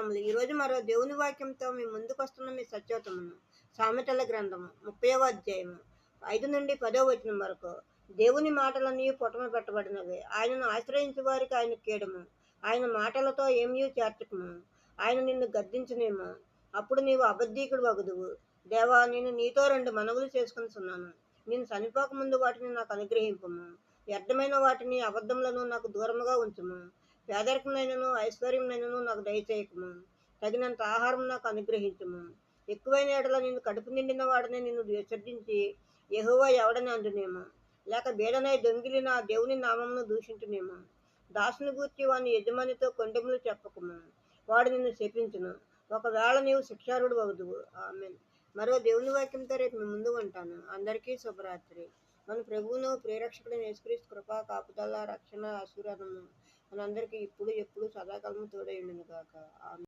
వందనములు. ఈరోజు మరో దేవుని వాక్యంతో మీ ముందుకు వస్తున్న మీ సత్యోతమును. సామెతల గ్రంథము 30వ అధ్యాయము 5 నుండి 10వ వచనం వరకు. దేవుని మాటలన్నీ పొటమ పెట్టబడినవి. ఆయనను ఆశ్రయించే వారికి ఆయన కేడము. ఆయన మాటలతో ఏమీ చేర్చకము. ఆయన నిన్ను గద్దించునేమో, అప్పుడు నీవు అబద్ధీకుడు వగుదువు. దేవా, నేను నీతో 2 మనవులు చేసుకొనుచున్నాను. నేను చనిపోక ముందు వాటిని నాకు అనుగ్రహింపము. వ్యర్థమైన వాటిని అబద్ధములను నాకు దూరముగా ఉంచుము. పేదరికమునైనను ఐశ్వర్యమునైనను నాకు దయచేయకము. తగినంత ఆహారం నాకు అనుగ్రహించుము. ఎక్కువైన ఎడల నేను కడుపు నిండిన వాడని నిన్ను విసర్జించి యెహోవా ఎవడని అందునేమో, లేక బీడనై దొంగిలి నా దేవుని నామమును దూషించునేమో. దాసుని గూర్చి వాని యజమానితో కొండెములు చెప్పకము, వాడు నిన్ను శపించును. ఒకవేళ నీవు శిక్షారుడు వగుదువు. ఆమేన్. మరో దేవుని వాక్యంతో రేపు మీ ముందు ఉంటాను. అందరికీ శుభరాత్రి. మన ప్రభువును ప్రియరక్షకుడైన యేసుక్రీస్తు కృపా కాపుదల రక్షణ ఆశీర్వాదము మనందరికీ ఇప్పుడు ఎప్పుడు సదాకాలము తోడై ఉండును గాక. ఆమేన్.